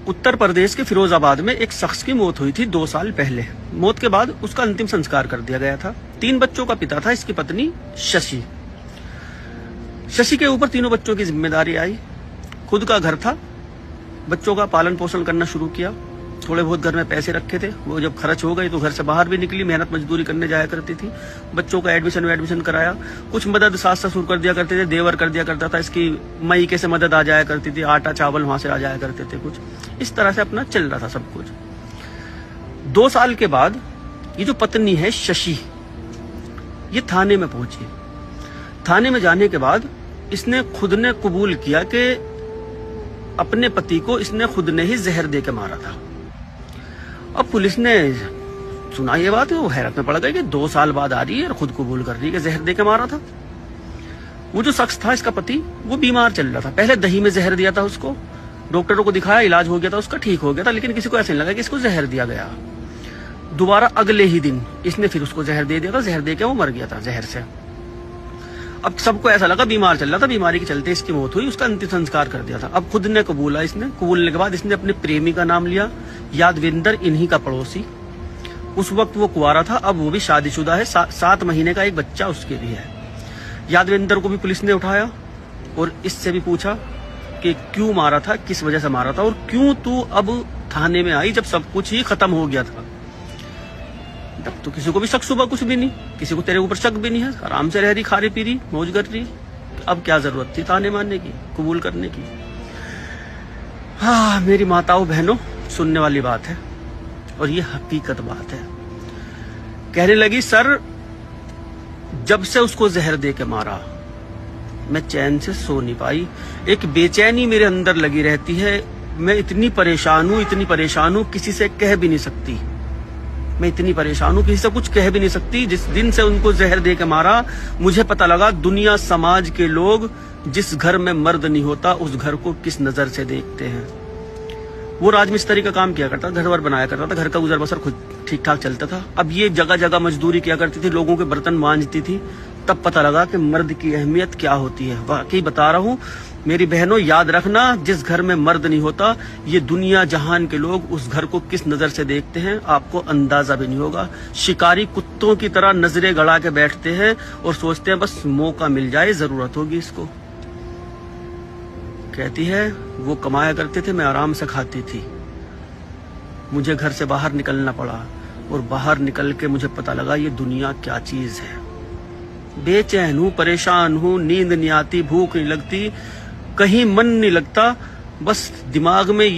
उत्तर प्रदेश के फिरोजाबाद में एक शख्स की मौत हुई थी 2 साल पहले। मौत के बाद उसका अंतिम संस्कार कर दिया गया था। 3 बच्चों का पिता था इसकी पत्नी शशि। शशि के ऊपर तीनों बच्चों की जिम्मेदारी आई। खुद का घर था, बच्चों का पालन पोषण करना शुरू किया। थोड़े बहुत घर में पैसे रखे थे, वो जब खर्च हो गए तो घर से बाहर भी निकली, मेहनत मजदूरी करने जाया करती थी। बच्चों का एडमिशन कराया। कुछ मदद सास ससुर कर दिया करते थे, देवर कर दिया करता था, इसकी मईके से मदद आ जाया करती थी, आटा चावल वहां से आ जाया करते थे। कुछ इस तरह से अपना चल रहा था सब कुछ। 2 साल के बाद ये जो पत्नी है शशि, ये थाने में पहुंची। थाने में जाने के बाद इसने खुद ने कबूल किया कि अपने पति को इसने खुद ने ही जहर दे के मारा था। अब पुलिस ने सुना ये बात है, वो हैरत में पड़ गई कि 2 साल बाद आ रही है और खुद कबूल कर रही है कि जहर दे के मारा था। वो जो शख्स था इसका पति, वो बीमार चल रहा था। पहले दही में जहर दिया था उसको, डॉक्टरों को दिखाया, इलाज हो गया था उसका, ठीक हो गया था, लेकिन किसी को ऐसा नहीं लगा कि इसको जहर दिया गया। दोबारा अगले ही दिन इसने फिर उसको जहर दे दिया था। जहर दे के वो मर गया था जहर से। अब सबको ऐसा लगा बीमार चल रहा था, बीमारी के चलते इसकी मौत हुई। उसका अंतिम संस्कार कर दिया था। अब खुद ने कबूला। इसने कबूलने के बाद इसने अपने प्रेमी का नाम लिया, यादविंदर, इन्हीं का पड़ोसी। उस वक्त वो कुंवारा था, अब वो भी शादीशुदा है। 7 महीने का एक बच्चा उसके भी है। यादविंदर को भी पुलिस ने उठाया और इससे भी पूछा कि क्यों मारा था, किस वजह से मारा था और क्यों तू अब थाने में आई जब सब कुछ ही खत्म हो गया था। तब तो किसी को भी शक सुबह कुछ भी नहीं, किसी को तेरे ऊपर शक भी नहीं है, आराम से रह रही, खा रही पी रही, मौज कर रही। अब क्या जरूरत थी ताने मारने की, कबूल करने की। हाँ मेरी माताओं बहनों, सुनने वाली बात है और ये हकीकत बात है। कहने लगी सर, जब से उसको जहर दे के मारा मैं चैन से सो नहीं पाई। एक बेचैनी मेरे अंदर लगी रहती है। मैं इतनी परेशान हूं, किसी से कह भी नहीं सकती। मैं इतनी परेशान हूं, किसी से कुछ कह भी नहीं सकती। जिस दिन से उनको जहर दे के मारा, मुझे पता लगा दुनिया समाज के लोग जिस घर में मर्द नहीं होता उस घर को किस नजर से देखते हैं। वो राजमिस्त्री का काम किया करता, घर वर बनाया करता था, घर का गुजर बसर खुद ठीक ठाक चलता था। अब ये जगह जगह मजदूरी किया करती थी, लोगों के बर्तन मांजती थी। तब पता लगा कि मर्द की अहमियत क्या होती है। वाकई बता रहा हूं मेरी बहनों, याद रखना, जिस घर में मर्द नहीं होता, ये दुनिया जहान के लोग उस घर को किस नजर से देखते हैं आपको अंदाजा भी नहीं होगा। शिकारी कुत्तों की तरह नजरें गड़ा के बैठते हैं और सोचते हैं बस मौका मिल जाए, जरूरत होगी इसको। कहती है वो कमाया करते थे, मैं आराम से खाती थी। मुझे घर से बाहर निकलना पड़ा और बाहर निकल के मुझे पता लगा ये दुनिया क्या चीज है। बेचैन हूं, परेशान हूं, नींद नहीं आती, भूख नहीं लगती, कहीं मन नहीं लगता, बस दिमाग में ये